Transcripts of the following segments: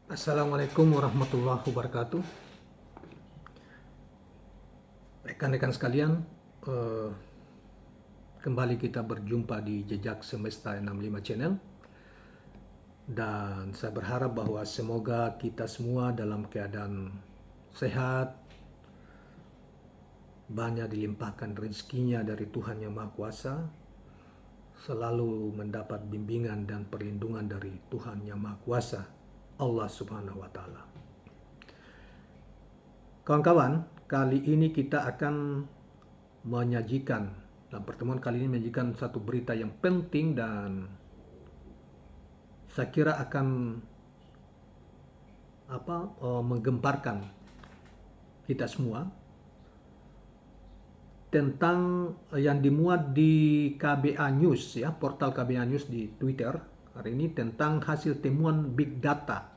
Assalamualaikum warahmatullahi wabarakatuh. Rekan-rekan sekalian, eh, kembali kita berjumpa di Jejak Semesta 65 Channel. Dan saya berharap bahwa semoga kita semua dalam keadaan sehat, banyak dilimpahkan rezekinya dari Tuhan Yang Maha Kuasa, selalu mendapat bimbingan dan perlindungan dari Tuhan Yang Maha Kuasa, Allah Subhanahu wa Ta'ala. Kawan-kawan, kali ini kita akan menyajikan, dalam pertemuan kali ini menyajikan satu berita yang penting dan saya kira akan menggemparkan kita semua tentang yang dimuat di KBA News, ya, portal KBA News di Twitter hari ini, tentang hasil temuan Big Data.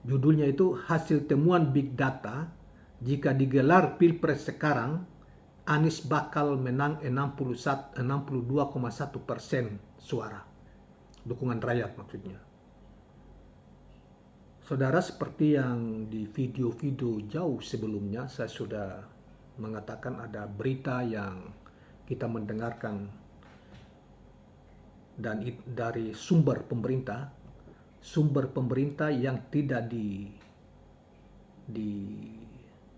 Judulnya itu hasil temuan Big Data, jika digelar Pilpres sekarang, Anies bakal menang 62,1% suara. Dukungan rakyat maksudnya. Saudara, seperti yang di video-video jauh sebelumnya, saya sudah mengatakan ada berita yang kita mendengarkan dan dari sumber pemerintah yang tidak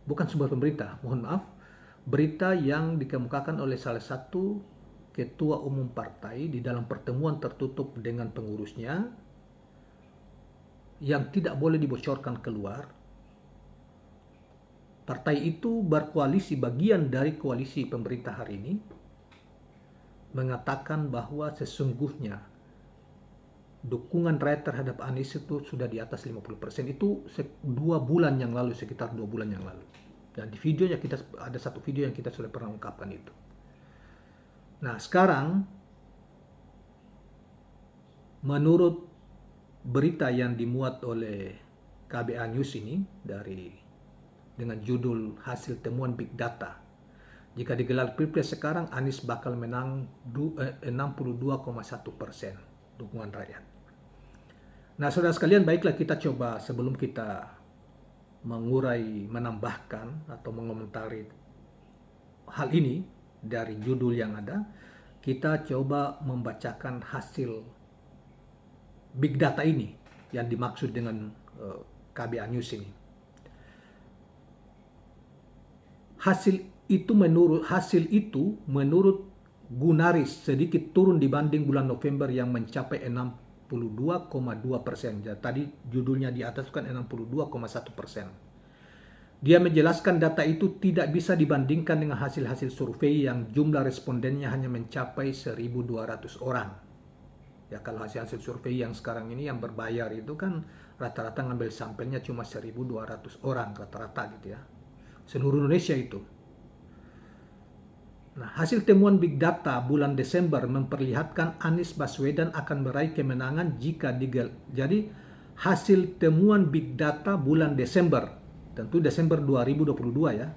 bukan sumber pemerintah, mohon maaf, berita yang dikemukakan oleh salah satu ketua umum partai di dalam pertemuan tertutup dengan pengurusnya yang tidak boleh dibocorkan keluar. Partai itu berkoalisi, bagian dari koalisi pemerintah hari ini, mengatakan bahwa sesungguhnya dukungan rakyat terhadap Anies itu sudah di atas 50%. Itu 2 bulan yang lalu, sekitar 2 bulan yang lalu. Dan di videonya ada satu video yang kita sudah pernah ungkapkan itu. Nah, sekarang menurut berita yang dimuat oleh KBA News ini dengan judul hasil temuan Big Data, jika digelar Pilpres sekarang, Anies bakal menang 62,1% dukungan rakyat. Nah, saudara sekalian, baiklah kita coba sebelum kita mengurai, menambahkan atau mengomentari hal ini dari judul yang ada, kita coba membacakan hasil Big Data ini yang dimaksud dengan KBA News ini. Hasil itu menurut Gunaris sedikit turun dibanding bulan November yang mencapai 62,2%. Tadi judulnya di atas kan 62,1%. Dia menjelaskan data itu tidak bisa dibandingkan dengan hasil-hasil survei yang jumlah respondennya hanya mencapai 1.200 orang. Ya, kalau hasil-hasil survei yang sekarang ini yang berbayar itu kan rata-rata ngambil sampelnya cuma 1.200 orang rata-rata gitu ya. Seluruh Indonesia itu. Nah, hasil temuan Big Data bulan Desember memperlihatkan Anies Baswedan akan meraih kemenangan jika Jadi, hasil temuan Big Data bulan Desember, tentu Desember 2022 ya,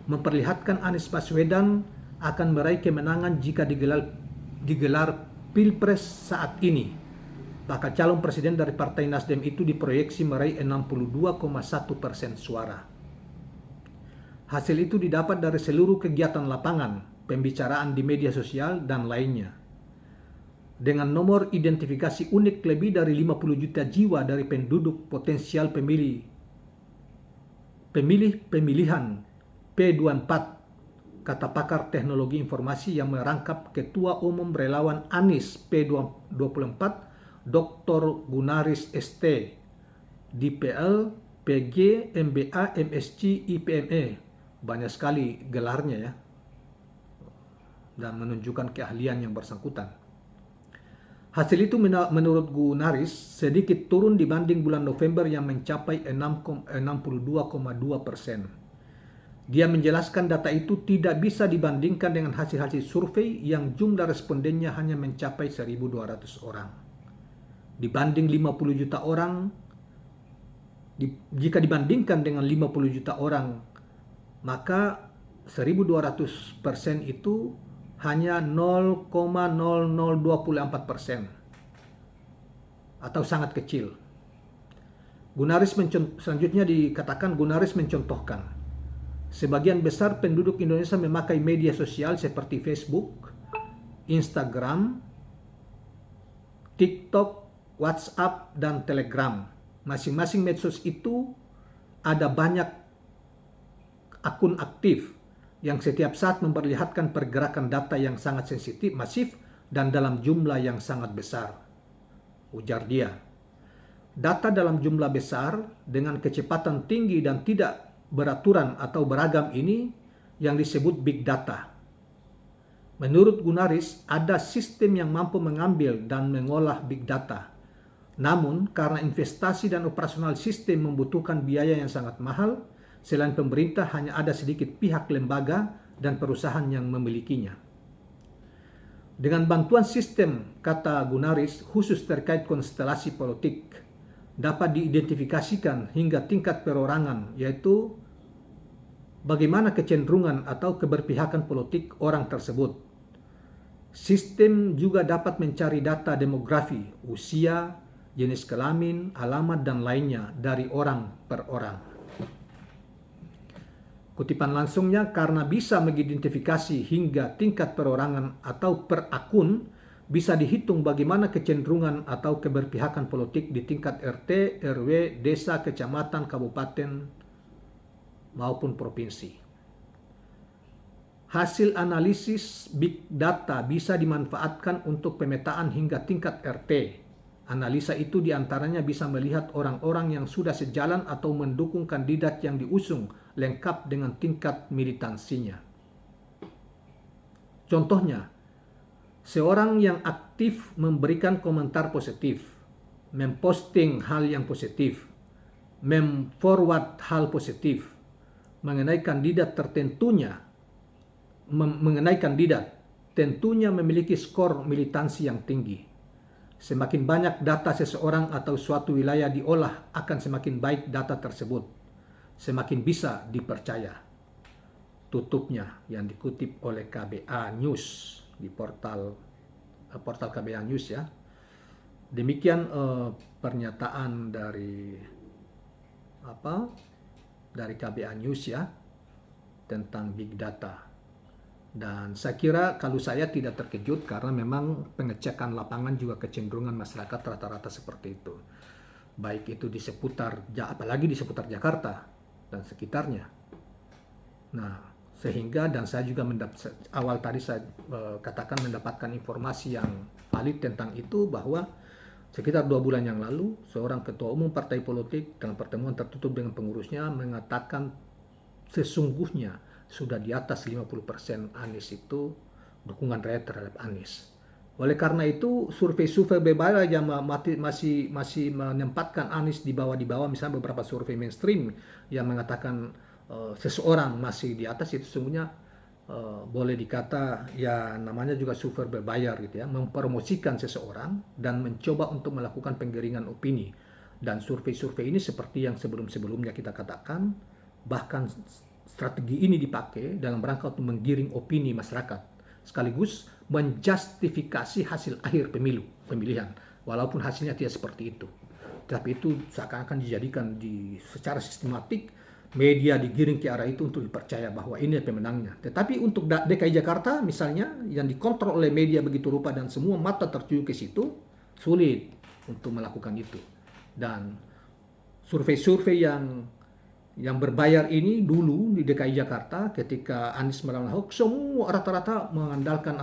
memperlihatkan Anies Baswedan akan meraih kemenangan jika digelar Pilpres saat ini. Bakal calon presiden dari Partai Nasdem itu diproyeksi meraih 62,1% suara. Hasil itu didapat dari seluruh kegiatan lapangan, pembicaraan di media sosial, dan lainnya. Dengan nomor identifikasi unik lebih dari 50 juta jiwa dari penduduk potensial pemilihan P24, kata pakar teknologi informasi yang merangkap Ketua Umum Relawan Anies P24, Dr. Gunaris ST, DPL, PG, MBA, MSc, IPME. Banyak sekali gelarnya ya, dan menunjukkan keahlian yang bersangkutan. Hasil itu menurut Gunaris sedikit turun dibanding bulan November yang mencapai 62,2%. Dia menjelaskan data itu tidak bisa dibandingkan dengan hasil-hasil survei yang jumlah respondennya hanya mencapai 1.200 orang. Dibanding 50 juta orang, jika dibandingkan dengan 50 juta orang, maka 1.200% itu hanya 0,0024% atau sangat kecil. Selanjutnya dikatakan Gunaris mencontohkan, sebagian besar penduduk Indonesia memakai media sosial seperti Facebook, Instagram, TikTok, WhatsApp, dan Telegram. Masing-masing medsos itu ada banyak akun aktif yang setiap saat memperlihatkan pergerakan data yang sangat sensitif, masif, dan dalam jumlah yang sangat besar, ujar dia. Data dalam jumlah besar dengan kecepatan tinggi dan tidak beraturan atau beragam ini yang disebut big data. Menurut Gunaris, ada sistem yang mampu mengambil dan mengolah big data. Namun, karena investasi dan operasional sistem membutuhkan biaya yang sangat mahal, selain pemerintah hanya ada sedikit pihak, lembaga, dan perusahaan yang memilikinya. Dengan bantuan sistem, kata Gunaris, khusus terkait konstelasi politik, dapat diidentifikasikan hingga tingkat perorangan, yaitu bagaimana kecenderungan atau keberpihakan politik orang tersebut. Sistem juga dapat mencari data demografi, usia, jenis kelamin, alamat, dan lainnya dari orang per orang. Kutipan langsungnya, karena bisa mengidentifikasi hingga tingkat perorangan atau per akun, bisa dihitung bagaimana kecenderungan atau keberpihakan politik di tingkat RT, RW, desa, kecamatan, kabupaten, maupun provinsi. Hasil analisis big data bisa dimanfaatkan untuk pemetaan hingga tingkat RT. Analisa itu diantaranya bisa melihat orang-orang yang sudah sejalan atau mendukung kandidat yang diusung lengkap dengan tingkat militansinya. Contohnya, seorang yang aktif memberikan komentar positif, memposting hal yang positif, memforward hal positif mengenai kandidat tentunya memiliki skor militansi yang tinggi. Semakin banyak data seseorang atau suatu wilayah diolah, akan semakin baik data tersebut, semakin bisa dipercaya. Tutupnya yang dikutip oleh KBA News di portal KBA News ya. Demikian pernyataan dari KBA News ya tentang big data. Dan saya kira kalau saya tidak terkejut karena memang pengecekan lapangan juga kecenderungan masyarakat rata-rata seperti itu. Baik itu apalagi di seputar Jakarta dan sekitarnya. Nah, sehingga dan saya juga awal tadi saya katakan mendapatkan informasi yang valid tentang itu, bahwa sekitar 2 bulan yang lalu seorang ketua umum partai politik dalam pertemuan tertutup dengan pengurusnya mengatakan sesungguhnya sudah di atas 50% Anies itu dukungan rakyat terhadap Anies. Oleh karena itu survei-survei berbeda yang masih menempatkan Anies di bawah, misalnya beberapa survei mainstream yang mengatakan seseorang masih di atas, itu sesungguhnya boleh dikata ya namanya juga survei berbayar gitu ya, mempromosikan seseorang dan mencoba untuk melakukan penggiringan opini. Dan survei-survei ini seperti yang sebelum-sebelumnya kita katakan, bahkan strategi ini dipakai dalam rangka untuk menggiring opini masyarakat sekaligus menjustifikasi hasil akhir pemilihan walaupun hasilnya tidak seperti itu. Tapi itu seakan-akan dijadikan secara sistematik, media digiring ke arah itu untuk dipercaya bahwa ini pemenangnya. Tetapi untuk DKI Jakarta misalnya yang dikontrol oleh media begitu rupa dan semua mata tertuju ke situ, sulit untuk melakukan itu. Dan survei-survei yang berbayar ini dulu di DKI Jakarta ketika Anies melawan Ahok, semua rata-rata mengandalkan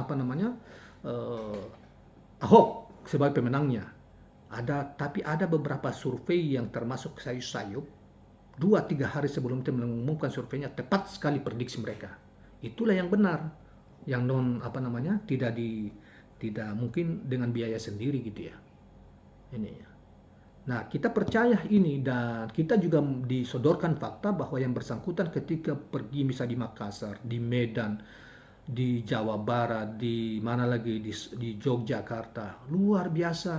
Ahok sebagai pemenangnya. Tapi ada beberapa survei yang termasuk sayup-sayup 2-3 hari sebelum itu mengumumkan surveinya, tepat sekali prediksi mereka. Itulah yang benar, yang tidak mungkin dengan biaya sendiri gitu ya. Ini ya. Nah, kita percaya ini dan kita juga disodorkan fakta bahwa yang bersangkutan ketika pergi misalnya di Makassar, di Medan, di Jawa Barat, di mana lagi di Yogyakarta, luar biasa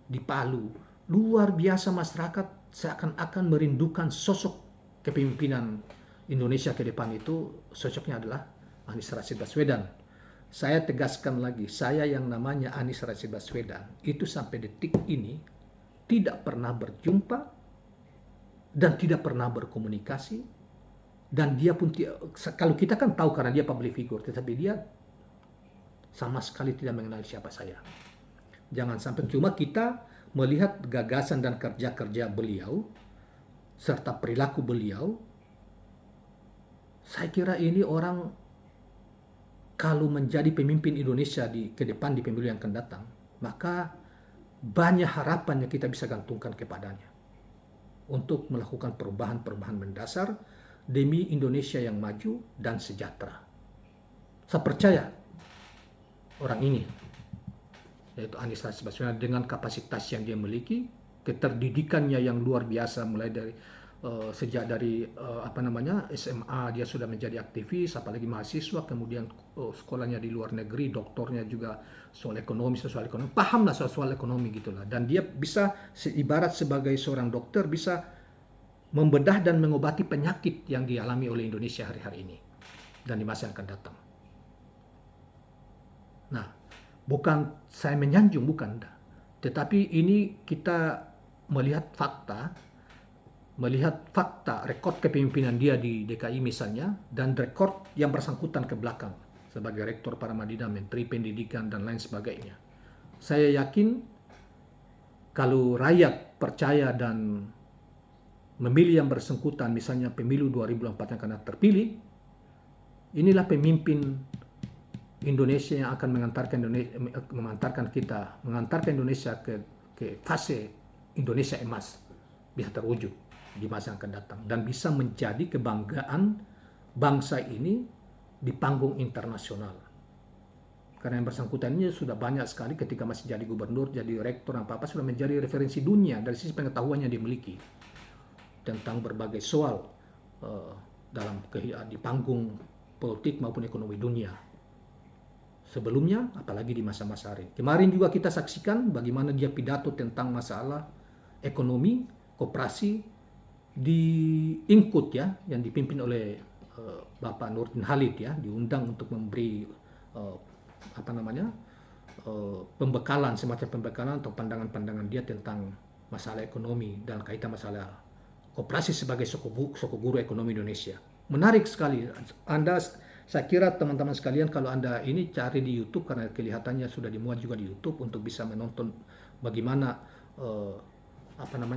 di Palu, luar biasa masyarakat seakan-akan merindukan sosok kepemimpinan Indonesia ke depan. Itu sosoknya adalah Anies Rashid Baswedan. Saya tegaskan lagi, saya yang namanya Anies Rashid Baswedan itu sampai detik ini tidak pernah berjumpa dan tidak pernah berkomunikasi, dan dia pun kalau kita kan tahu karena dia public figure, tetapi dia sama sekali tidak mengenal siapa saya. Jangan sampai cuma kita melihat gagasan dan kerja-kerja beliau serta perilaku beliau. Saya kira ini orang kalau menjadi pemimpin Indonesia ke depan di pemilu yang akan datang, maka banyak harapan yang kita bisa gantungkan kepadanya untuk melakukan perubahan-perubahan mendasar demi Indonesia yang maju dan sejahtera. Saya percaya orang ini, yaitu Anies Baswedan, dengan kapasitas yang dia miliki, keterdidikannya yang luar biasa, mulai dari sejak dari SMA dia sudah menjadi aktivis, apalagi mahasiswa, kemudian sekolahnya di luar negeri, doktornya juga soal ekonomi, pahamlah soal ekonomi gitulah, dan dia bisa ibarat sebagai seorang dokter bisa membedah dan mengobati penyakit yang dialami oleh Indonesia hari-hari ini dan di masa yang akan datang. Nah, bukan saya menyanjung, bukan, tetapi ini kita melihat fakta rekod kepemimpinan dia di DKI misalnya, dan rekod yang bersangkutan ke belakang sebagai rektor Paramadina, Menteri Pendidikan, dan lain sebagainya. Saya yakin kalau rakyat percaya dan memilih yang bersangkutan, misalnya pemilu 2024 yang akan terpilih, inilah pemimpin Indonesia yang akan mengantarkan Indonesia ke fase Indonesia emas, bisa terwujud di masa yang akan datang dan bisa menjadi kebanggaan bangsa ini di panggung internasional. Karena yang bersangkutan ini sudah banyak sekali ketika masih jadi gubernur, jadi rektor, apa-apa, sudah menjadi referensi dunia dari sisi pengetahuan yang dimiliki tentang berbagai soal di panggung politik maupun ekonomi dunia. Sebelumnya, apalagi di masa-masa hari. Kemarin juga kita saksikan bagaimana dia pidato tentang masalah ekonomi, koperasi di Ingkut ya, yang dipimpin oleh Bapak Nurdin Halid ya, diundang untuk memberi semacam pembekalan atau pandangan-pandangan dia tentang masalah ekonomi dan kaitan masalah koperasi sebagai soko guru ekonomi Indonesia. Menarik sekali. Saya kira teman-teman sekalian, kalau Anda ini cari di YouTube, karena kelihatannya sudah dimuat juga di YouTube, untuk bisa menonton bagaimana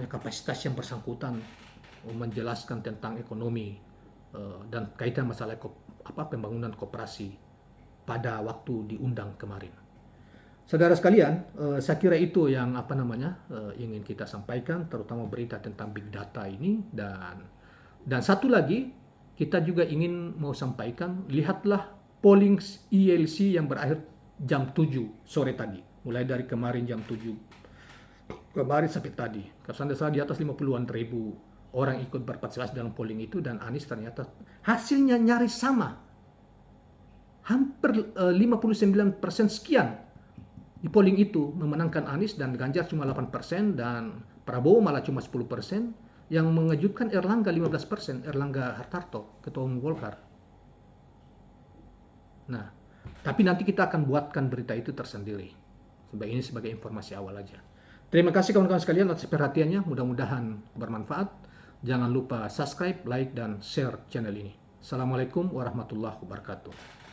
kapasitas yang bersangkutan menjelaskan tentang ekonomi dan kaitan masalah pembangunan koperasi pada waktu diundang kemarin. Saudara sekalian, saya kira itu yang ingin kita sampaikan, terutama berita tentang big data ini, dan satu lagi kita juga ingin mau sampaikan, lihatlah polling ILC yang berakhir jam 7 sore tadi, mulai dari kemarin jam 7 kemarin sampai tadi. Kalau Anda salah di atas 50-an ribu orang ikut berpartisipasi dalam polling itu, dan Anies ternyata hasilnya nyaris sama. Hampir 59% sekian di polling itu memenangkan Anies, dan Ganjar cuma 8%, dan Prabowo malah cuma 10%. Yang mengejutkan Erlangga 15%, Erlangga Hartarto, Ketua Umum Golkar. Nah, tapi nanti kita akan buatkan berita itu tersendiri. Ini sebagai informasi awal aja. Terima kasih kawan-kawan sekalian atas perhatiannya, mudah-mudahan bermanfaat. Jangan lupa subscribe, like, dan share channel ini. Assalamualaikum warahmatullahi wabarakatuh.